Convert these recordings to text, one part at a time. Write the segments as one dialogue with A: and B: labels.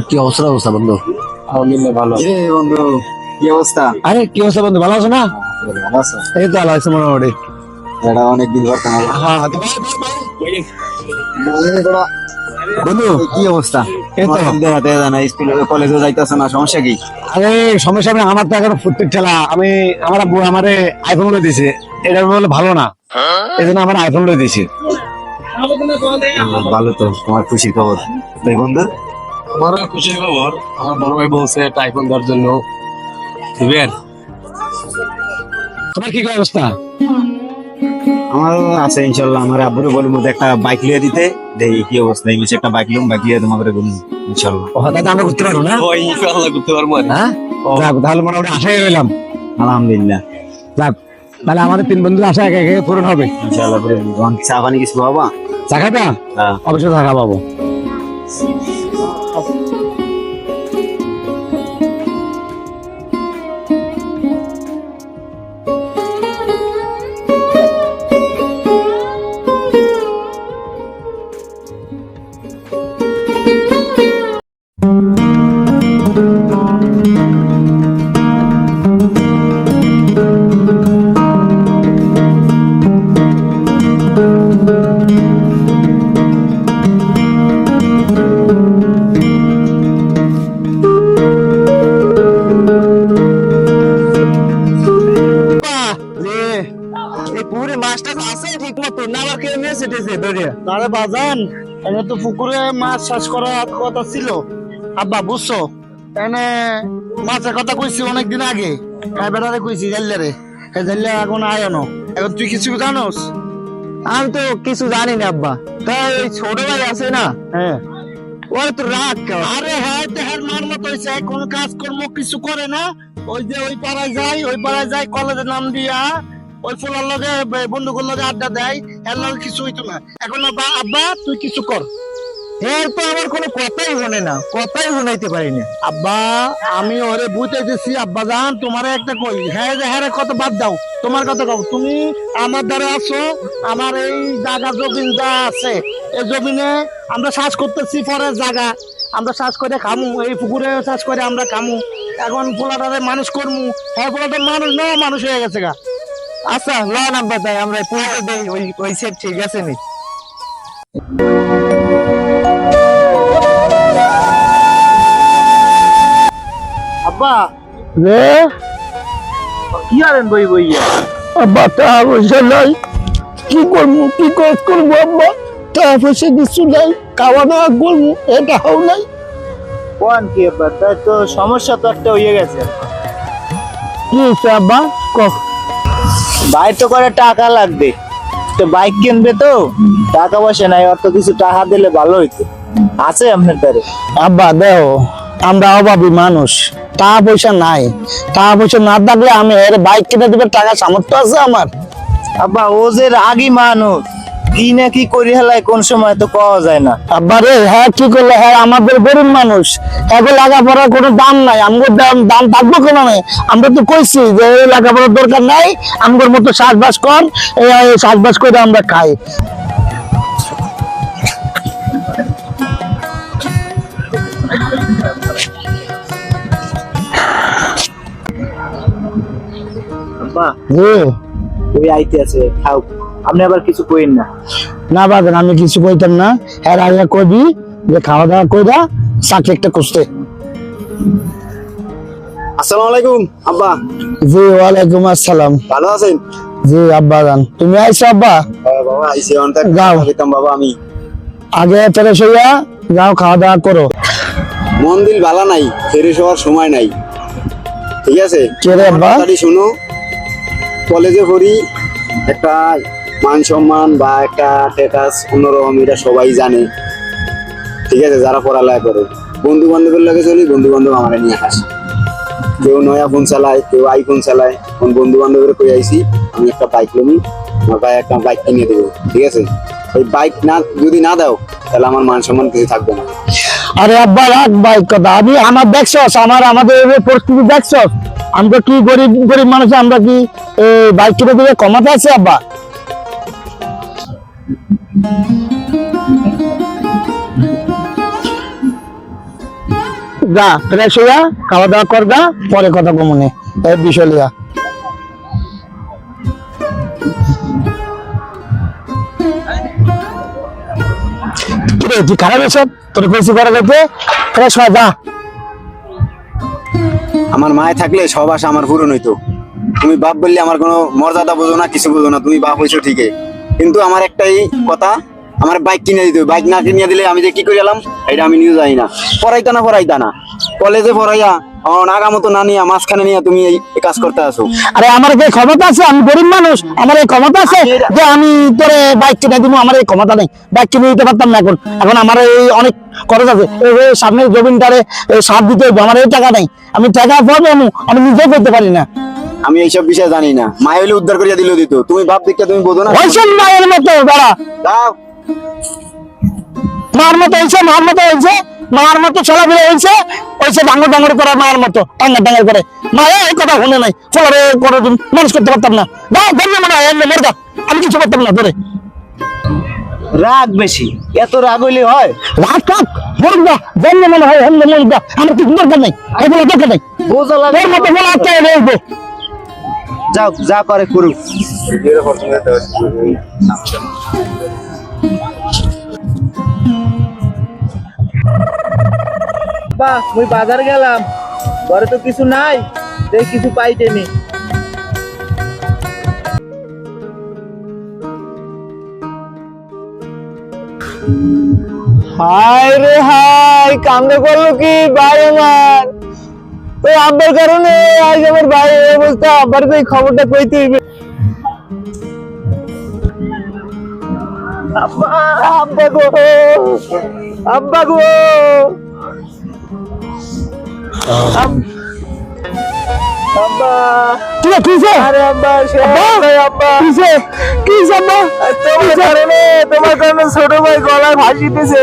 A: কি অবস্থা বন্ধু?
B: ভালো বন্ধু, কি অবস্থা?
A: আরে কি অবস্থা বন্ধু, ভালো আছো না?
B: ভালো আছো?
A: এই তো ভালো আছে মোটামুটি।
B: এটা অনেকদিন পর
A: বন্ধু
B: কি অবস্থা?
A: এই তো
B: দেখাতে জানা, স্কুলে কলেজে যাইতেছো না, সমস্যা কি?
A: আরে সমস্যা নেই, আমার তো এখন ফুটতে ঠেলা। আমার আব্বু আমারে আইফোন লই দিয়েছে, এটা বলে ভালো না, এই জন্য আমার আইফোন লই দিয়েছে।
B: ভালো তো, তোমার খুশির খবর। তাই বন্ধু,
A: আমার খুশির খবর, আমার বড় ভাই বলছে একটা আইফোন দেওয়ার জন্য। তোমার কি অবস্থা?
B: আমার আছে ইনশাল্লাহ। আমার আব্বুরে বলি মধ্যে একটা বাইক লিয়ে দিতে, দেখি কি অবস্থা। এই বছর একটা বাইক লিয়ে তোমাকে বলুন ইনশাল্লাহ।
A: তাহলে আমরা করতে পারবো না?
C: ইনশাআল্লাহ করতে পারবো।
A: হ্যাঁ, তাহলে মোটামুটি আশায় রইলাম।
B: আলহামদুলিল্লাহ,
A: যাক, তাহলে আমাদের তিন বন্ধুর আশা একে একে পূরণ হবে
B: ইনশাল্লাহ। চা পানি কিছু বাবা?
A: চা খাবা? অবশ্যই চা খাবো।
D: আরে বাজান, এনে তো পুকুরে মাছ চাষ করার কথা ছিল আব্বা, বুঝছো? এনে মাছের কথা কইছি অনেকদিন আগে, বেড়ারে কইছি জাল্লারে, জাল্লা এখন আয়নো। এখন তুই কিছু জানোস?
C: আমি তো কিছু জানি না আব্বা। তাই ওই ছোট ভাই আছে না,
D: হ্যাঁ,
C: ওর তো রাগ কেমন।
D: আরে হ্যাঁ, দেহের মার মতো হয়েছে, কোনো কাজকর্ম কিছু করে না। ওই যে ওই পাড়ায় যায় কলেজের নাম দিয়া ওই ফুলার লগে বন্ধুগুলোর লগে আড্ডা দেয়, এর লগে কিছু হইতো না। এখন আব্বা তুই কিছু কর।
C: এর তো আমার কোনো কথাই শোনে না, কথাই শোনাইতে পারি না
D: আব্বা। আমি ওরে বুঝাইতেছি আব্বা জান, তোমার একটা কই, হ্যাঁ যে হ্যাঁ কথা বাদ দাও, তোমার কথা কও। তুমি আমার দ্বারা আছো, আমার এই জায়গা জমিন যা আছে, এই জমিনে আমরা চাষ করতেছি, পরের জায়গা আমরা চাষ করে খামু, এই পুকুরে চাষ করে আমরা খামু। এখন পোলাটারে মানুষ করমু, হ্যাঁ পোলাটা মানুষ না মানুষ হয়ে গেছে গা।
C: আচ্ছা লন আব্বা, তাই আমরা পুরোটা দেই, ওই সেট ঠিক আছে নি?
D: আব্বা
C: রে
D: কি আরেন বই বইয়া?
C: আব্বা টাকা পয়সা নাই, কি করবো, কি কাজ করবো আব্বা? টাকা পয়সা কিছু নাই, খাওয়া দাওয়া করবো, এটা হাও নাই।
D: কোন কি আব্বা, তাই তো সমস্যা তো একটা হয়ে গেছে।
C: কি হয়েছে আব্বা?
D: বাইর তো করে টাকা লাগবে, তো বাইক কিনবে, তো টাকা পয়সা নাই, অত কিছু টাকা দিলে ভালো হইতো। আছে আপনার দ্বারে?
C: আব্বা দেও, আমরা অভাবী মানুষ, টাকা পয়সা নাই। টাকা পয়সা না থাকলে আমি এর বাইক কিনে দিবে টাকা সামর্থ্য আছে আমার?
D: আব্বা ও যে রাগী মানুষ, কি না কি করি হেলায় কোন সময় তো পাওয়া যায় না।
C: আব্বা রে, হ্যাঁ কি করলে, হ্যাঁ আমাদের গরিব মানুষ, এগুলো লেখাপড়ার কোনো দাম নাই, আমাদের দাম থাকবো কেন নাই? আমরা তো কইছি যে এই লেখাপড়ার দরকার নাই, আমাদের মতো চাষবাস কর, এই চাষবাস করে আমরা খাই।
D: আব্বা
C: জি
D: ওই আইতে আছে, খাও, আপনি আবার কিছু কইেন না।
C: না বাবেন, আমি কিছু কইতাম না। হ্যাঁ আইয়া কবি যে খাওয়া দাওয়া কইরা চাকরি একটা করতে।
B: আসসালামু আলাইকুম আব্বা।
C: জি ওয়ালাইকুম আসসালাম।
B: ভালো আছেন?
C: জি আব্বা জান, তুমি আইছো আব্বা?
B: বাবা আইছি, অনেক
C: যাও
B: দিতাম বাবা। আমি
C: আগে ফ্রেশ হইয়া যাও, খাওয়া দাওয়া করো।
B: মন দিল ভালো নাই, ফ্রেশ হওয়ার সময় নাই, ঠিক আছে?
C: কে রে আব্বা?
B: শুনো, কলেজে পড়ি, একটা মান সম্মান বা একটা স্ট্যাটাস অন্যরকম, এটা সবাই জানে, ঠিক আছে? যারা পড়ালেখা করে, বন্ধু বান্ধবের লাগে চলি, বন্ধু বান্ধব আমার নিয়ে আসে, কেউ নয়া ফোন চালায়, কেউ আইফোন চালায়। কোন বন্ধু বান্ধবের কই আইছি আমি একটা বাইক লমি, আমার ভাই একটা বাইক কিনে দেবো, ঠিক আছে? ওই বাইক না যদি না দাও, তাহলে আমার মান সম্মান কিছু থাকবে না।
C: আরে আব্বা রাখ বাইক কথা, আমি আমার দেখছস, আমাদের পরিস্থিতি দেখছস, আমরা কি গরিব মানুষ, আমরা কি বাইক কিনে দিলে কমাতে আছে আব্বা? যা ফ্রেশ হইয়া খাওয়া দাওয়া কর গা, পরে কথা কমনে এই বিষয় লিয়া। কিরে তুই খারাপ এসব তোর কইছি করা যাবে, ফ্রেশ হয়ে যা।
B: আমার মায়ে থাকলে সব আশা আমার পূরণ হইতো। তুমি বাপ বললে আমার কোনো মর্যাদা বোঝো না, কিছু বোঝো না। তুমি বাপ হয়েছো ঠিকই, কিন্তু আমার একটাই কথা, আমার বাইক কিনে দিতে। বাইক না কিনে দিলে আমি যে কি করে এলাম এটা আমি নিজে জানি না। পড়াইতা না কলেজে পড়াইয়া নাগা মতো না নিয়া মাঝখানে নিয়ে তুমি এই কাজ করতে আসো।
C: আরে আমার কি ক্ষমতা আছে? আমি গরিব মানুষ, আমার এই ক্ষমতা আছে যে আমি তোরে বাইক কিনে দিব? আমার এই ক্ষমতা নেই, বাইক কিনে দিতে পারতাম না। এখন আমার এই অনেক খরচ আছে, এই যে সামনে জমিনটারে সার দিতে হবে, আমার এই টাকা নেই। আমি টাকা পাবো আমি নিজেও করতে পারি না।
B: আমি এইসব বিষয় জানি না। মায়ে হইলে উদ্ধার করিয়া দিল দিত। তুমি বাপ দিকটা তুমি বোঝো না।
C: ওইসব মায়ের মতো দাঁড়া,
B: দাও
C: মার মতো হয়েছে, মার মতো হয়েছে, মার মতো চলাফেরা হয়েছে, ওইসে ডাঙর করা মায়ের মতো ডাঙর করে। মায়ের এই কথা শুনে নাই, চলারে কোনোদিন মানুষ করতে পারতাম না। দাও ধন্য মনে হয় মরে দাও, আমি কিছু করতাম না তোরে।
B: রাগ বেশি, এত রাগ হইলে হয়?
C: রাগ মরে দা, ধন্য মনে হয় হেন মরে দা, আমার কিছু দরকার নেই, এগুলো দরকার নেই।
B: বোঝা লাগে
C: তোর মতো বলা একটা রইবো।
B: যাও, যা করে করুক।
E: বাহ, মুই বাজার গেলাম, ঘরে তো কিছু নাই, দেখ কিছু পাইতেনি। হায় রে হায়, কান্দে করলো কি ভাই আমার। ওই আব্বার কারণে আজ আমার ভাইয়ের অবস্থা। আব্বার তো এই খবরটা কইতে হইবে। আব্বা, আব্বা গো, আব্বা গো, আব্বা, আরে আব্বা, আব্বা, তোমার কারণে ছোট ভাই গলায় ফাঁসি দিয়েছে।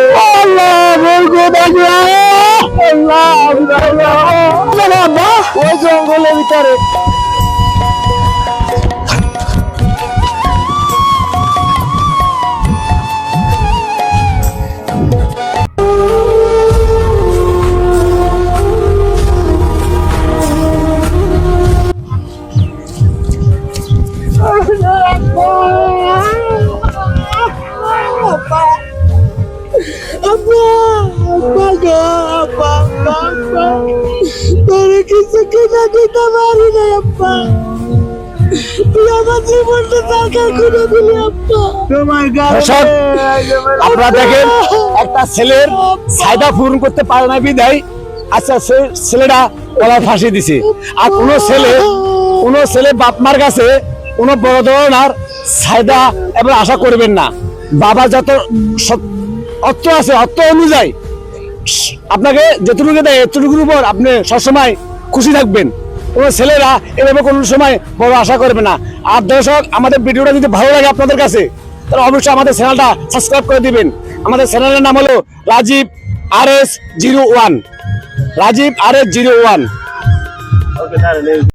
E: ওই জঙ্গলের ভিতরে। কিছু কিনা দিতে পারি না আব্বা, তুই আমার জীবনটা টাকা করে দিলি আব্বা। তোমার
A: দর্শক, আপনারা দেখেন একটা ছেলের চাহিদা পূরণ করতে পারে না বিধায় আচ্ছা ছেলেটা গলায় ফাঁসি দিছে। আর কোন ছেলে বাপ মার কাছে কোনো বড় ধরনের চাহিদা এবার আশা করবেন না। বাবা যত অর্থ আছে অর্থ অনুযায়ী আপনাকে যেটুকু দেয় এতটুকুর উপর আপনি সবসময় খুশি থাকবেন। কোনো ছেলেরা এভাবে কোনো সময় বড় আশা করবে না। আর দর্শক, আমাদের ভিডিওটা যদি ভালো লাগে আপনাদের কাছে তাহলে অবশ্যই আমাদের চ্যানেলটা সাবস্ক্রাইব করে দিবেন। আমাদের চ্যানেলের নাম হলো রাজীব RS01, রাজীব RS01।